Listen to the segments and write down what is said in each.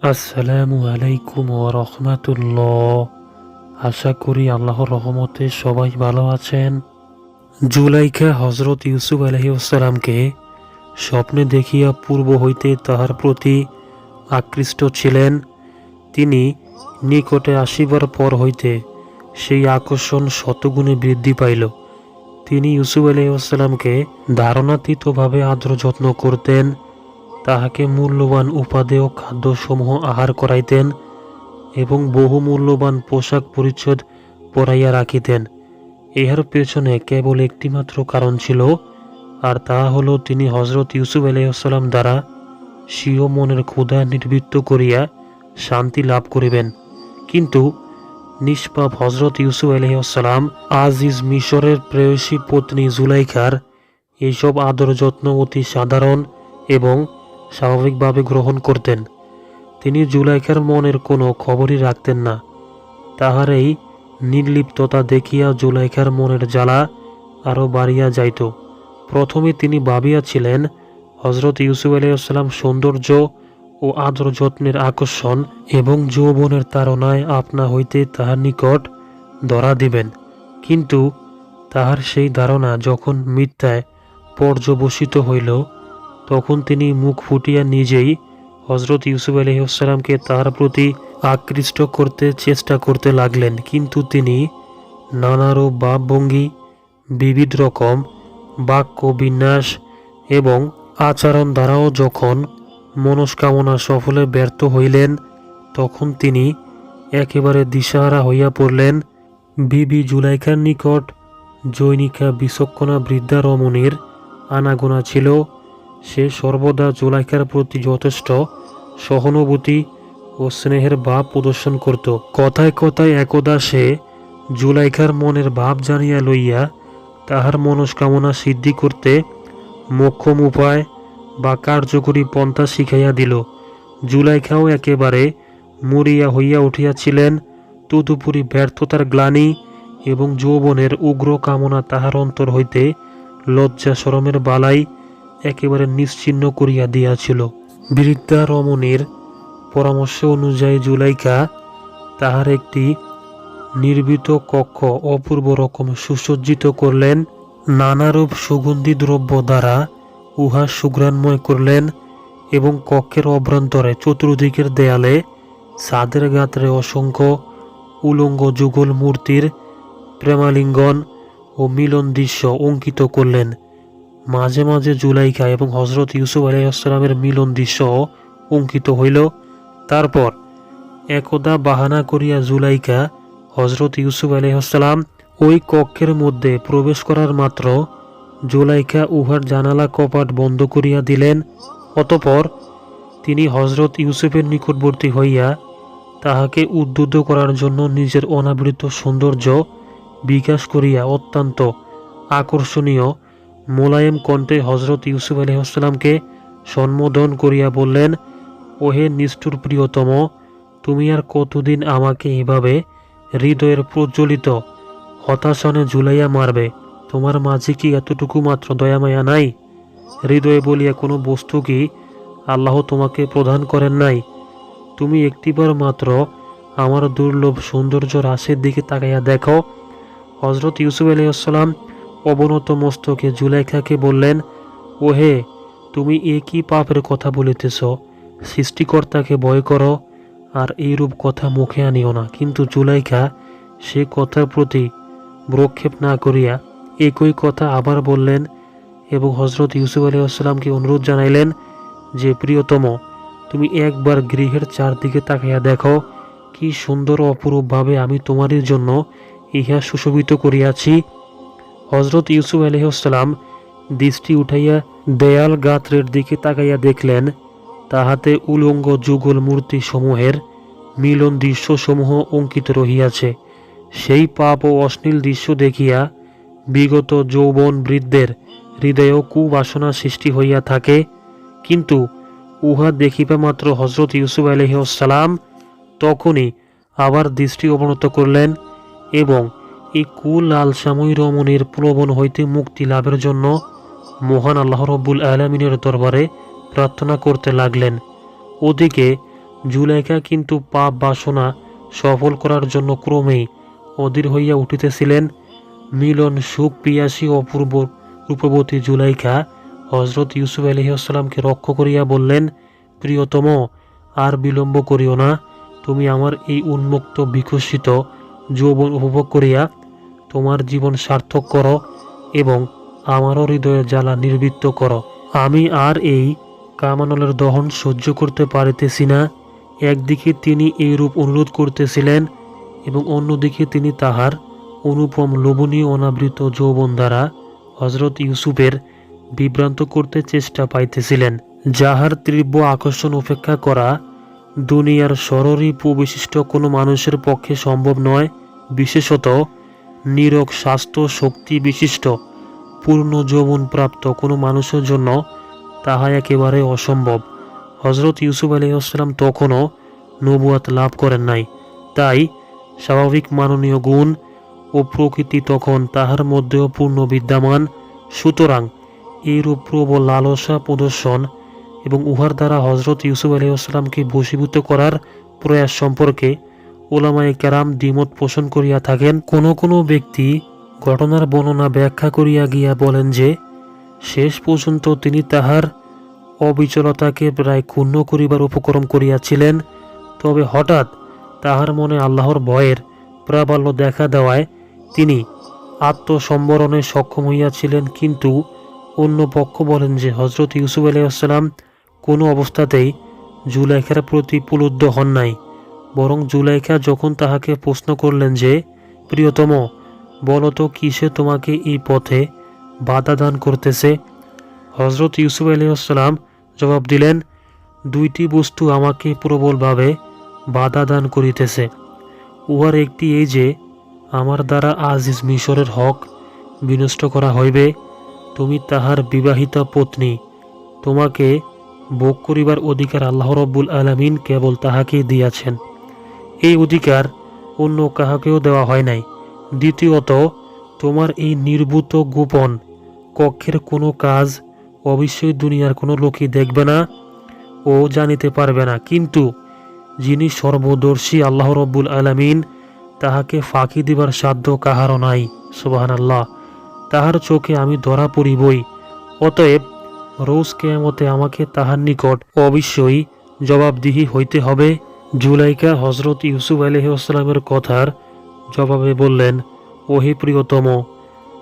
আসসালামু আলাইকুম ওয়া রাহমাতুল্লাহ। আশা করি আল্লাহর রহমতে সবাই ভালো আছেন। জুলাইখা হযরত ইউসুফ আলাইহিসসালামকে স্বপ্নে দেখিয়া পূর্ব হইতে তাহার প্রতি আকৃষ্ট ছিলেন। তিনি নিকটে আসিবার পর হইতে সেই আকর্ষণ শতগুণে বৃদ্ধি পাইল। তিনি ইউসুফ আলাইহিসসালামকে ধারণাতীতভাবে আদর যত্ন করতেন, তাহাকে মূল্যবান উপাদেয় খাদ্যসমূহ আহার করাইতেন এবং বহু মূল্যবান পোশাক পরিচ্ছদ পরাইয়া রাখিতেন। ইহার পেছনে কেবল একটিমাত্র কারণ ছিল, আর তাহা হলো তিনি হযরত ইউসুফ আলাইহিসসালাম দ্বারা স্বীয় মনের ক্ষুধা নিবৃত্ত করিয়া শান্তি লাভ করিবেন। কিন্তু নিষ্পাপ হযরত ইউসুফ আলাইহিসসালাম আজিজ মিশরের প্রেয়সী পত্নী জুলাইখার এইসব আদর যত্ন অতি সাধারণ এবং স্বাভাবিকভাবে গ্রহণ করতেন। তিনি জুলাইখার মনের কোনো খবরই রাখতেন না। তাহার এই নির্লিপ্ততা দেখিয়া জুলাইখার মনের জ্বালা আরও বাড়িয়া যাইত। প্রথমে তিনি ভাবিয়াছিলেন হযরত ইউসুফ আলাইহিসসালাম সৌন্দর্য ও আদর যত্নের আকর্ষণ এবং যৌবনের তাড়নায় আপনা হইতে তাহার নিকট ধরা দিবেন। কিন্তু তাহার সেই ধারণা যখন মিথ্যায় পর্যবসিত হইল, তখন তিনি মুখ ফুটিয়া নিজেই হযরত ইউসুফ আলাইহিসসালামকে তাহার প্রতি আকৃষ্ট করতে চেষ্টা করতে লাগলেন। কিন্তু তিনি নানারূপ ভাবভঙ্গি, বিবিধ রকম বাক্য বিন্যাস এবং আচরণ দ্বারাও যখন মনস্কামনা সফলে ব্যর্থ হইলেন, তখন তিনি একেবারে দিশাহারা হইয়া পড়লেন। বিবি জুলাইখার নিকট জৈনিকা বিচক্ষণা বৃদ্ধা রমণীর আনাগোনা ছিল। সে সর্বদা জুলাইখার প্রতি যথেষ্ট সহানুভূতি ও স্নেহের ভাব প্রদর্শন করত। কথায় কথায় একদা সে জুলাইখার মনের ভাব জানিয়া লইয়া তাহার মনস্কামনা সিদ্ধি করতে মোক্ষম উপায় বা কার্যকরী পন্থা শিখাইয়া দিল। জুলাইখাও একেবারে মরিয়া হইয়া উঠিয়াছিলেন। তদুপরি ব্যর্থতার গ্লানি এবং যৌবনের উগ্র কামনা তাহার অন্তর হইতে লজ্জা শরমের বালাই একেবারে নিশ্চিহ্ন করিয়া দিয়াছিল। বৃদ্ধা রমণীর পরামর্শ অনুযায়ী জুলাইখা তাহার একটি নির্ভীত কক্ষ অপূর্ব রকম সুসজ্জিত করলেন। নানারূপ সুগন্ধি দ্রব্য দ্বারা উহা সুঘ্রাণময় করলেন এবং কক্ষের অভ্যন্তরে চতুর্দিকের দেয়ালে ছাদের গাত্রে অসংখ্য উলঙ্গ যুগল মূর্তির প্রেমালিঙ্গন ও মিলন দৃশ্য অঙ্কিত করলেন। মাঝে মাঝে জুলাইখা এবং হযরত ইউসুফ আলাইহিসসালামের মিলন দৃশ্য অঙ্কিত হইল। তারপর একদা বাহানা করিয়া জুলাইখা হযরত ইউসুফ আলাইহিসসালাম ওই কক্ষের মধ্যে প্রবেশ করার মাত্র জুলাইখা উহার জানালা কপাট বন্ধ করিয়া দিলেন। অতঃপর তিনি হযরত ইউসুফের নিকটবর্তী হইয়া তাহাকে উদ্বুদ্ধ করার জন্য নিজের অনাবৃত সৌন্দর্য বিকাশ করিয়া অত্যন্ত আকর্ষণীয় মোলায়েম কণ্ঠে হযরত ইউসুফ আলাইহিসসালামকে সম্বোধন করিয়া বললেন, ওহে নিষ্ঠুর প্রিয়তম, তুমি আর কতদিন আমাকে এভাবে হৃদয়ের প্রজ্বলিত হতাশনে ঝুলাইয়া মারবে? তোমার মাঝে কি এতটুকু মাত্র দয়ামায়া নাই? হৃদয়ে বলিয়া কোনো বস্তু কি আল্লাহ তোমাকে প্রদান করেন নাই? তুমি একটিবার মাত্র আমার দুর্লভ সৌন্দর্য রাশের দিকে তাকাইয়া দেখো। হযরত ইউসুফ আলাইহিসসালাম অবনত মস্তকে জুলাইখাকে বললেন, ওহে, তুমি এ কি পাপের কথা বলিতেছ? সৃষ্টিকর্তাকে ভয় করো, আর এইরূপ কথা মুখে আনিও না। কিন্তু জুলাইখা সে কথার প্রতি ভ্রুক্ষেপ না করিয়া একই কথা আবার বললেন এবং হযরত ইউসুফ আলাইহিসসালামকে অনুরোধ জানাইলেন যে, প্রিয়তম, তুমি একবার গৃহের চারদিকে তাকাইয়া দেখো, কি সুন্দর অপরূপভাবে আমি তোমারই জন্য ইহা সুশোভিত করিয়াছি। হযরত ইউসুফ আলাইহিসসালাম দৃষ্টি উঠাইয়া দেয়াল গাত্রের দিকে তাকাইয়া দেখলেন, তাহাতে উলঙ্গ যুগল মূর্তি সমূহের মিলন দৃশ্যসমূহ অঙ্কিত রহিয়াছে। সেই পাপ ও অশ্লীল দৃশ্য দেখিয়া বিগত যৌবন বৃদ্ধের হৃদয়েও কুবাসনা সৃষ্টি হইয়া থাকে। কিন্তু উহা দেখিবা মাত্র হযরত ইউসুফ আলাইহিসসালাম তখনই আবার দৃষ্টি অবনত করলেন এবং এই কুল আলসাময়ী রমণীর প্রলোভন হইতে মুক্তি লাভের জন্য মহান আল্লাহ রব্বুল আলামিনের দরবারে প্রার্থনা করতে লাগলেন। ওদিকে জুলাইখা কিন্তু পাপ বাসনা সফল করার জন্য ক্রমেই অধীর হইয়া উঠিতেছিলেন। মিলন সুখ পিয়াসী অপূর্ব রূপবতী জুলাইখা হজরত ইউসুফ আলাইহিসসালামকে রক্ষা করিয়া বললেন, প্রিয়তম, আর বিলম্ব করিও না। তুমি আমার এই উন্মুক্ত বিকশিত যৌবন উপভোগ করিয়া তোমার জীবন সার্থক করো এবং আমারও হৃদয়ের জ্বালা নির্বৃত্ত করো। আমি আর এই কামানলের দহন সহ্য করতে পারিতেছি না। একদিকে তিনি এই রূপ অনুরোধ করতেছিলেন এবং অন্যদিকে তিনি তাহার অনুপম লোভনীয় অনাবৃত যৌবন দ্বারা হজরত ইউসুফের বিভ্রান্ত করতে চেষ্টা পাইতেছিলেন, যাহার তীব্র আকর্ষণ উপেক্ষা করা দুনিয়ার সররূপ বিশিষ্ট কোনো মানুষের পক্ষে সম্ভব নয়। বিশেষত নীরোগ স্বাস্থ্য শক্তি বিশিষ্ট পূর্ণ যৌবনপ্রাপ্ত কোনো মানুষের জন্য তাহা একেবারে অসম্ভব। হজরত ইউসুফ আলাইহিসসালাম তখনও নবুয়াত লাভ করেন নাই, তাই স্বাভাবিক মাননীয় গুণ ও প্রকৃতি তখন তাহার মধ্যেও পূর্ণ বিদ্যমান। সুতরাং এইরূপ প্রবল লালসা প্রদর্শন এবং উহার দ্বারা হজরত ইউসুফ আলাইহিসসালামকে বশীভূত করার প্রয়াস সম্পর্কে উলামায়ে কেরাম দ্বিমত পোষণ করিয়া থাকেন। কোনো কোনো ব্যক্তি ঘটনার বর্ণনা ব্যাখ্যা করিয়া গিয়া বলেন যে, শেষ পর্যন্ত তিনি তাহার অবিচলতাকে প্রায় ক্ষুণ্ণ করিবার উপক্রম করিয়াছিলেন, তবে হঠাৎ তাহার মনে আল্লাহর ভয়ের প্রাবল্য দেখা দেওয়ায় তিনি আত্মসম্বরণে সক্ষম হইয়াছিলেন। কিন্তু অন্য পক্ষ বলেন যে হজরত ইউসুফ আলাইহিসসালাম কোনো অবস্থাতেই জুলাইখার প্রতি প্রলুব্ধ হন নাই, বরং জুলাইখা যখন তাহাকে প্রশ্ন করলেন যে, প্রিয়তম, বলতো কিসে তোমাকে এই পথে বাধা দান করতেছে, হজরত ইউসুফ আলাইহিসসালাম জবাব দিলেন, দুইটি বস্তু আমাকে প্রবলভাবে বাধা দান করিতেছে। উহার একটি এই যে আমার দ্বারা আজিজ মিশরের হক বিনষ্ট করা হইবে। তুমি তাহার বিবাহিতা পত্নী, তোমাকে ভোগ করিবার অধিকার আল্লাহ রব্বুল আলামিন কেবল তাহাকেই দিয়াছেন, এই অধিকার অন্য কাহাকেও দেওয়া হয় নাই। দ্বিতীয়ত, তোমার এই নির্ভূত গোপন কক্ষের কোনো কাজ অবশ্যই দুনিয়ার কোনো লোকই দেখবে না ও জানিতে পারবে না, কিন্তু যিনি সর্বদর্শী আল্লাহ রব্বুল আলামিন, তাহাকে ফাঁকি দিবার সাধ্য কাহারও নাই। সুবহানাল্লাহ, তাহার চোখে আমি ধরা পড়িবই। অতএব রোজ কিয়ামতে আমাকে তাহার নিকট অবশ্যই জবাবদিহি হইতে হবে। জুলাইখা হজরত ইউসুফ আলাইহিসসালামের কথার জবাবে বললেন, ওহে প্রিয়তম,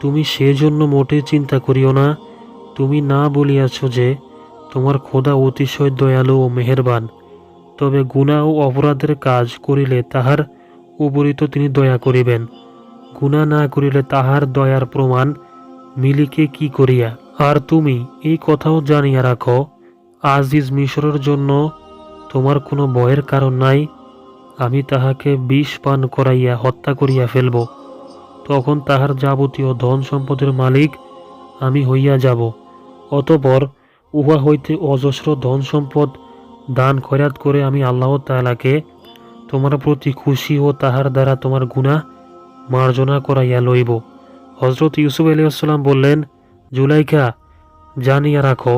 তুমি সেজন্য মোটে চিন্তা করিও না। তুমি না বলিয়াছ যে তোমার খোদা অতিশয় দয়ালু ও মেহেরবান, তবে গুনাহ ও অপরাধের কাজ করিলে তাহার উপরিত তিনি দয়া করিবেন, গুনাহ না করিলে তাহার দয়ার প্রমাণ মিলিকে কি করিয়া। আর তুমি এই কথাও জানিয়া রাখো, আজিজ মিশরের জন্য তোমার কোনো ভয়ের কারণ নাই। আমি তাহাকে বিষ পান করাইয়া হত্যা করিয়া ফেলব, তখন তাহার যাবতীয় ধন সম্পদের মালিক আমি হইয়া যাব। অতঃপর উহা হইতে অজস্র ধন সম্পদ দান খয়রাত করে আমি আল্লাহ তাআলাকে তোমার প্রতি খুশি ও তাহার দ্বারা তোমার গুনাহ মার্জনা করাইয়া লইব। হজরত ইউসুফ আলাইহিসসালাম বললেন, জুলাইখা, জানিয়া রাখো,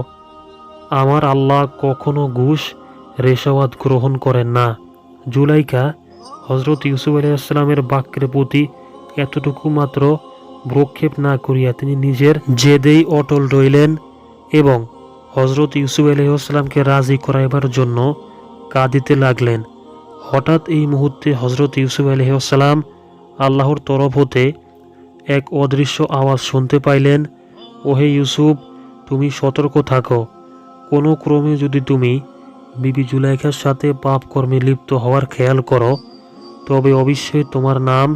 আমার আল্লাহ কখনো ঘুষ রেশাওয়াত গ্রহণ করেন না। জুলাইখা হজরত ইউসুফ আলাইহিসসালামের বাক্যের প্রতি এতটুকু মাত্র ভ্রুক্ষেপ না করিয়া তিনি নিজের জেদেই অটল রইলেন এবং হজরত ইউসুফ আলাইহিসসালামকে রাজি করাইবার জন্য কাঁদিতে লাগলেন। হঠাৎ এই মুহূর্তে হজরত ইউসুফ আলাইহিসসালাম আল্লাহর তরফ হতে এক অদৃশ্য আওয়াজ শুনতে পাইলেন, ওহে ইউসুফ, তুমি সতর্ক থাকো। কোনো ক্রমে যদি তুমি বিবি জুলাইখার সাথে পাপ কর্মে লিপ্ত হওয়ার খেয়াল করো, তবে অবশ্যই তোমার নাম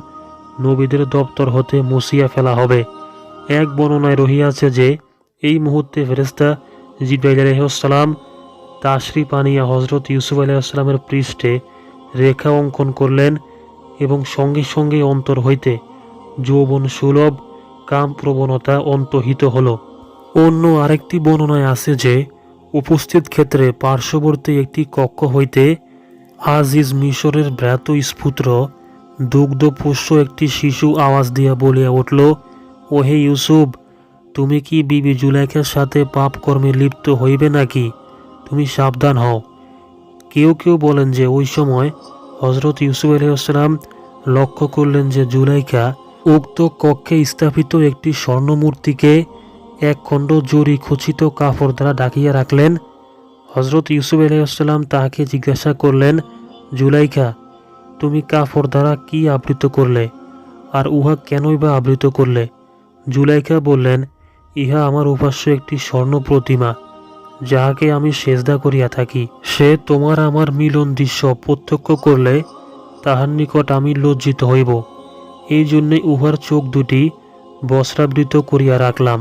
নবীদের দপ্তর হতে মুছিয়া ফেলা হবে। এক বর্ণনায় রহিয়াছে যে এই মুহূর্তে ফেরেশতা জিবরাইল আলাইহিসসালাম তাশরিফ আনিয়া হজরত ইউসুফ আলাইহিসসালামের পৃষ্ঠে রেখা অঙ্কন করলেন এবং সঙ্গে সঙ্গে অন্তর হইতে যৌবন সুলভ কাম প্রবণতা অন্তহিত হল। অন্য আরেকটি বর্ণনায় আছে যে উপস্থিত ক্ষেত্রে পার্শ্ববর্তী একটি কক্ষ হইতে আজিজ মিশরের ভ্রাত স্ফুত্র দুগ্ধপুষ্য একটি শিশু আওয়াজ দিয়া বলিয়া উঠল, ওহে ইউসুফ, তুমি কি বিবি জুলাইখার সাথে পাপ কর্মে লিপ্ত হইবে নাকি? তুমি সাবধান হও। কেউ কেউ বলেন যে ওই সময় হজরত ইউসুফ আলাইহিসসালাম লক্ষ্য করলেন যে জুলাইখা উক্ত কক্ষে স্থাপিত একটি স্বর্ণমূর্তিকে এক খণ্ড জরি খচিত কাপড় দ্বারা ঢাকিয়া রাখলেন। হজরত ইউসুফ আলাইহিসসালাম তাহাকে জিজ্ঞাসা করলেন, জুলাইখা, তুমি কাপড় দ্বারা কি আবৃত করলে, আর উহা কেনই বা আবৃত করলে? জুলাইখা বললেন, ইহা আমার উপাস্য একটি স্বর্ণ প্রতিমা, যাহাকে আমি সেজদা করিয়া থাকি। সে তোমার আমার মিলন দৃশ্য প্রত্যক্ষ করলে তাহার নিকট আমি লজ্জিত হইব, এই জন্যে উহার চোখ দুটি বস্ত্রাবৃত করিয়া রাখলাম।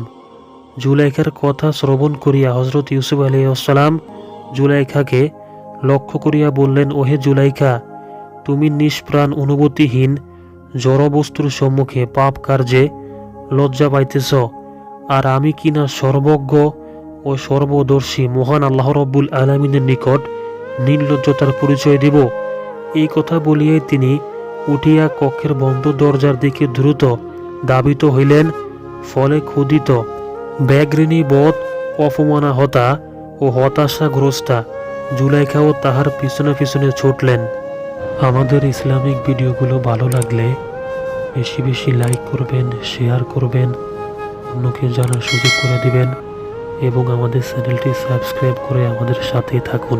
জুলাইখার কথা শ্রবণ করিয়া হজরত ইউসুফ আলাইহিসসালাম জুলাইখাকে লক্ষ্য করিয়া বললেন, ওহে জুলাইখা, তুমি নিষ্প্রাণ অনুভূতিহীন জড়বস্তুর সম্মুখে পাপ কার্যে লজ্জা পাইতেছ, আর আমি কিনা সর্বজ্ঞ ও সর্বদর্শী মহান আল্লাহ রব্বুল আলামিনের নিকট নির্লজ্জতার পরিচয় দিব। এই কথা বলিয়াই তিনি উঠিয়া কক্ষের বন্ধ দরজার দিকে দ্রুত ধাবিত হইলেন। ফলে ক্ষুধিত, ব্যাঘ্রিনী বধ, অপমানাহতা ও হতাশাগ্রস্তা জুলাইখাও তাহার পিছনে পিছনে ছুটলেন। আমাদের ইসলামিক ভিডিওগুলো ভালো লাগলে বেশি বেশি লাইক করবেন, শেয়ার করবেন, অন্যকে জানার সুযোগ করে দিবেন এবং আমাদের চ্যানেলটি সাবস্ক্রাইব করে আমাদের সাথেই থাকুন।